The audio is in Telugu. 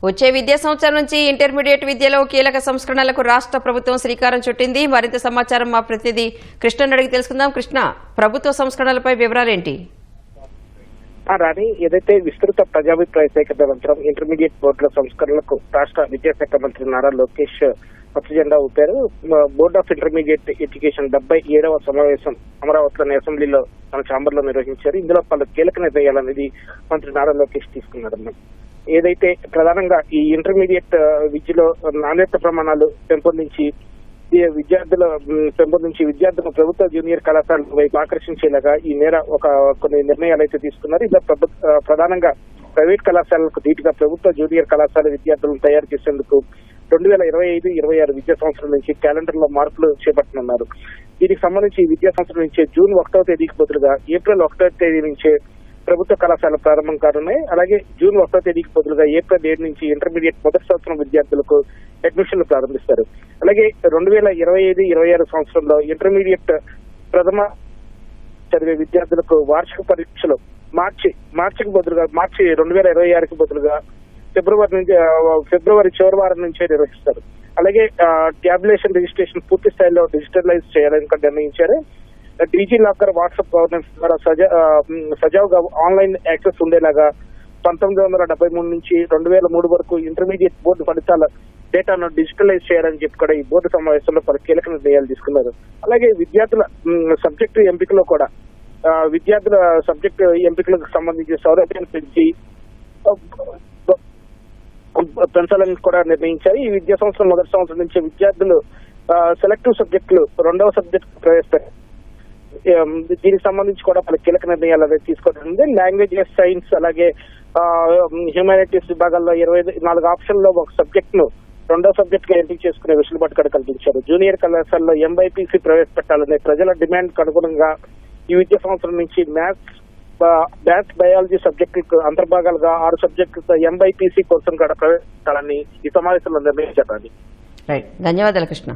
వచ్చే విద్యా సంవత్సరం నుంచి ఇంటర్మీడియట్ విద్యలో కీలక సంస్కరణలకు రాష్ట్ర ప్రభుత్వం శ్రీకారం చుట్టింది. మరింత సమాచారం మా ప్రతినిధి కృష్ణను అడిగి తెలుసుకుందాం. కృష్ణ, ప్రభుత్వ సంస్కరణలపై వివరాలేంటి? రాణి, ఏదైతే విస్తృత ప్రజాభిప్రాయ సేకరణ అనంతరం ఇంటర్మీడియట్ బోర్డుల సంస్కరణలకు రాష్ట్ర విద్యాశాఖ మంత్రి నారా లోకేష్ పచ్చ జెండా ఊపారు. బోర్డ్ ఆఫ్ ఇంటర్మీడియట్ ఎడ్యుకేషన్ 77వ సమావేశం అమరావతిలోని అసెంబ్లీలో తన ఛాంబర్ లో నిర్వహించారు. ఇందులో పలు కీలక నిర్ణయాలనేది మంత్రి నారా లోకేష్ తీసుకున్నారన్న. ఏదైతే ప్రధానంగా ఈ ఇంటర్మీడియట్ విద్యలో నాణ్యత ప్రమాణాలు పెంపొందించి విద్యార్థులను ప్రభుత్వ జూనియర్ కళాశాల వైపు ఆకర్షించేలాగా ఈ మేర కొన్ని నిర్ణయాలు అయితే తీసుకున్నారు. ఇలా ప్రధానంగా ప్రైవేట్ కళాశాలలకు ధీటుగా ప్రభుత్వ జూనియర్ కళాశాల విద్యార్థులను తయారు చేసేందుకు 2025-26 విద్యా సంవత్సరం నుంచి క్యాలెండర్ లో మార్పులు చేపట్టనున్నారు. దీనికి సంబంధించి విద్యా సంవత్సరం నుంచే జూన్ 1వ తేదీకి బదులుగా ఏప్రిల్ 1వ తేదీ నుంచే ప్రభుత్వ కళాశాల ప్రారంభం కానున్నాయి. అలాగే జూన్ 1వ తేదీకి బదులుగా ఏప్రిల్ 7 నుంచి ఇంటర్మీడియట్ మొదటి సంవత్సరం విద్యార్థులకు అడ్మిషన్లు ప్రారంభిస్తారు. అలాగే 2025-26 సంవత్సరంలో ఇంటర్మీడియట్ ప్రథమ చదివే విద్యార్థులకు వార్షిక పరీక్షలు మార్చి 2026కి బదులుగా ఫిబ్రవరి చివరి వారం నుంచే నిర్వహిస్తారు. అలాగే ట్యాబులేషన్ రిజిస్ట్రేషన్ పూర్తి స్థాయిలో డిజిటలైజ్ చేయాలని నిర్ణయించారు. డిజి లాకర్, వాట్సాప్ గవర్నెన్స్ ద్వారా సజావుగా ఆన్లైన్ యాక్సెస్ ఉండేలాగా 1973 నుంచి 2003 వరకు ఇంటర్మీడియట్ బోర్డు ఫలితాల డేటాను డిజిటలైజ్ చేయాలని చెప్పి కూడా ఈ బోర్డు సమావేశంలో పలు కీలక నిర్ణయాలు తీసుకున్నారు. అలాగే విద్యార్థుల సబ్జెక్టు ఎంపికలో కూడా ఎంపికలకు సంబంధించి సౌలభ్యాన్ని పెంచాలని కూడా నిర్ణయించారు. ఈ విద్యా సంవత్సరం మొదటి సంవత్సరం నుంచి విద్యార్థులు సెలెక్టివ్ సబ్జెక్టులు 2వ సబ్జెక్ట్ ప్రవేశపెట్టారు. దీనికి సంబంధించి కూడా పలు కీలక నిర్ణయాలు అనేది తీసుకోవడం. లాంగ్వేజెస్, సైన్స్, అలాగే హ్యూమానిటీస్ విభాగాల్లో 24 ఆప్షన్లో ఒక సబ్జెక్ట్ ను 2వ సబ్జెక్ట్ గా ఎంపిక చేసుకునే వెసులుబాటు కూడా కల్పించారు. జూనియర్ కళాశాలలో MYPC ప్రవేశపెట్టాలనే ప్రజల డిమాండ్ అనుగుణంగా ఈ విద్యా సంవత్సరం నుంచి మ్యాథ్స్, బయాలజీ సబ్జెక్టులకు అంతర్భాగాలుగా 6 సబ్జెక్టులతో MYPC కోసం కూడా ప్రవేశపెట్టాలని ఈ సమావేశంలో నిర్ణయించారు. ధన్యవాదాలు కృష్ణ.